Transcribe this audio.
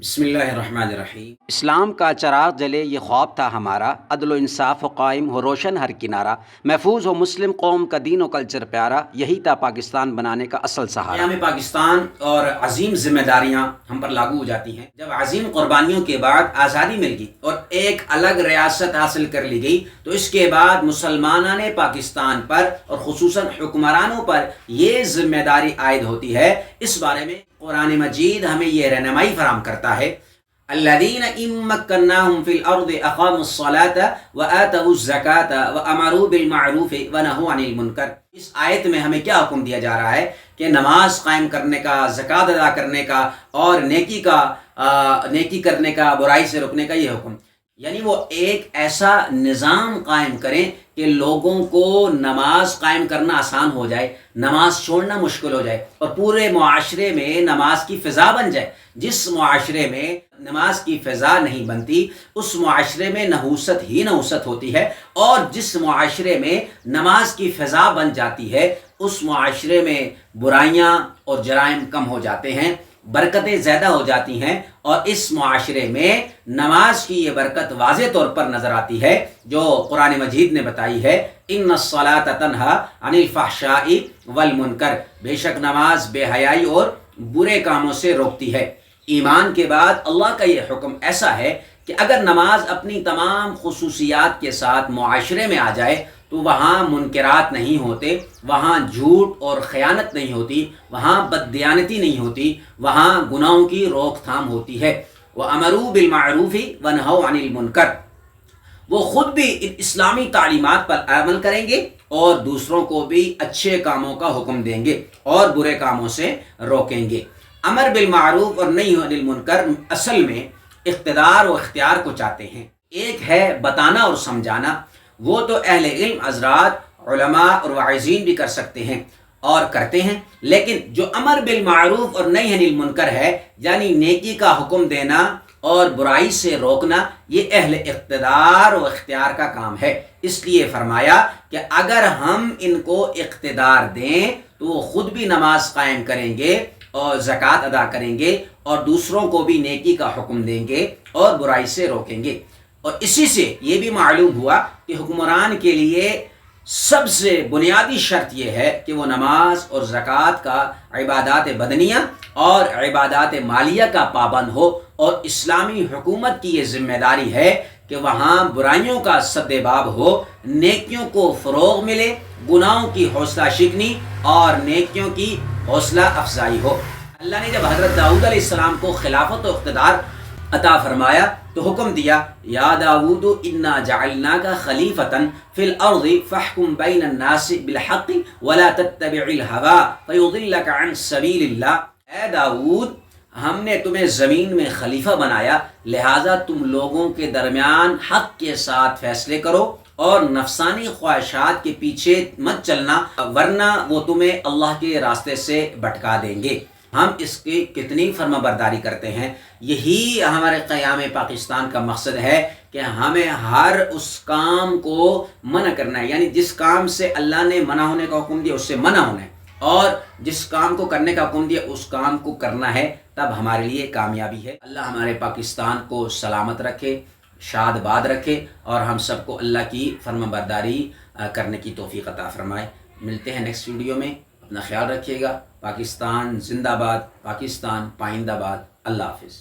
بسم اللہ الرحمن الرحیم۔ اسلام کا چراغ جلے یہ خواب تھا ہمارا، عدل و انصاف و قائم ہو روشن ہر کنارہ، محفوظ ہو مسلم قوم کا دین و کلچر پیارا، یہی تھا پاکستان بنانے کا اصل سہارا۔ قیام پاکستان اور عظیم ذمہ داریاں ہم پر لاگو ہو جاتی ہیں۔ جب عظیم قربانیوں کے بعد آزادی مل گئی اور ایک الگ ریاست حاصل کر لی گئی تو اس کے بعد مسلمانوں نے پاکستان پر اور خصوصاً حکمرانوں پر یہ ذمہ داری عائد ہوتی ہے۔ اس بارے میں قرآن مجید ہمیں یہ رہنمائی فراہم کرتا ہے، الذین ان مکناہم فی الارض اقاموا الصلاۃ وآتوا الزکاۃ وامروا بالمعروف ونہوا عن المنکر۔ اس آیت میں ہمیں کیا حکم دیا جا رہا ہے کہ نماز قائم کرنے کا، زکوٰۃ ادا کرنے کا اور نیکی کرنے کا، برائی سے رکنے کا یہ حکم، یعنی وہ ایک ایسا نظام قائم کریں کہ لوگوں کو نماز قائم کرنا آسان ہو جائے، نماز چھوڑنا مشکل ہو جائے اور پورے معاشرے میں نماز کی فضا بن جائے۔ جس معاشرے میں نماز کی فضا نہیں بنتی اس معاشرے میں نحوست ہی نحوست ہوتی ہے، اور جس معاشرے میں نماز کی فضا بن جاتی ہے اس معاشرے میں برائیاں اور جرائم کم ہو جاتے ہیں، برکتیں زیادہ ہو جاتی ہیں، اور اس معاشرے میں نماز کی یہ برکت واضح طور پر نظر آتی ہے جو قرآن مجید نے بتائی ہے، ان الصلاۃ تنہی عن الفحشاء والمنکر، بے شک نماز بے حیائی اور برے کاموں سے روکتی ہے۔ ایمان کے بعد اللہ کا یہ حکم ایسا ہے کہ اگر نماز اپنی تمام خصوصیات کے ساتھ معاشرے میں آ جائے تو وہاں منکرات نہیں ہوتے، وہاں جھوٹ اور خیانت نہیں ہوتی، وہاں بددیانتی نہیں ہوتی، وہاں گناہوں کی روک تھام ہوتی ہے۔ وَأَمَرُوا بِالْمَعْرُوفِ وَنَهَوْا عَنِ الْمُنكَرِ، وہ خود بھی ان اسلامی تعلیمات پر عمل کریں گے اور دوسروں کو بھی اچھے کاموں کا حکم دیں گے اور برے کاموں سے روکیں گے۔ امر بالمعروف اور نہی عن المنکر اصل میں اقتدار و اختیار کو چاہتے ہیں۔ ایک ہے بتانا اور سمجھانا، وہ تو اہل علم حضرات، علماء اور واعظین بھی کر سکتے ہیں اور کرتے ہیں، لیکن جو امر بالمعروف اور نہی عن المنکر ہے یعنی نیکی کا حکم دینا اور برائی سے روکنا، یہ اہل اقتدار و اختیار کا کام ہے۔ اس لیے فرمایا کہ اگر ہم ان کو اقتدار دیں تو وہ خود بھی نماز قائم کریں گے اور زکوٰۃ ادا کریں گے اور دوسروں کو بھی نیکی کا حکم دیں گے اور برائی سے روکیں گے۔ اور اسی سے یہ بھی معلوم ہوا کہ حکمران کے لیے سب سے بنیادی شرط یہ ہے کہ وہ نماز اور زکوٰۃ کا، عبادات بدنیہ اور عبادات مالیہ کا پابند ہو، اور اسلامی حکومت کی یہ ذمہ داری ہے کہ وہاں برائیوں کا سد باب ہو، نیکیوں کو فروغ ملے، گناہوں کی حوصلہ شکنی اور نیکیوں کی حوصلہ افزائی ہو۔ اللہ نے جب حضرت داؤد علیہ السلام کو خلافت و اقتدار عطا فرمایا تو حکم دیا، یا داؤد انا جعلناک خلیفۃ فی الارض فاحکم بین الناس بالحق ولا تتبع الہوی فیضلک عن سبیل اللہ۔ اے داؤد، ہم نے تمہیں زمین میں خلیفہ بنایا، لہٰذا تم لوگوں کے درمیان حق کے ساتھ فیصلے کرو اور نفسانی خواہشات کے پیچھے مت چلنا، ورنہ وہ تمہیں اللہ کے راستے سے بھٹکا دیں گے۔ ہم اس کی کتنی فرما برداری کرتے ہیں۔ یہی ہمارے قیام پاکستان کا مقصد ہے کہ ہمیں ہر اس کام کو منع کرنا ہے، یعنی جس کام سے اللہ نے منع ہونے کا حکم دیا اس سے منع ہونا ہے، اور جس کام کو کرنے کا حکم دیا اس کام کو کرنا ہے، تب ہمارے لیے کامیابی ہے۔ اللہ ہمارے پاکستان کو سلامت رکھے، شاد باد رکھے، اور ہم سب کو اللہ کی فرما برداری کرنے کی توفیق عطا فرمائے۔ ملتے ہیں نیکسٹ ویڈیو میں، اپنا خیال رکھیے گا۔ پاکستان زندہ باد، پاکستان پائندہ باد۔ اللہ حافظ۔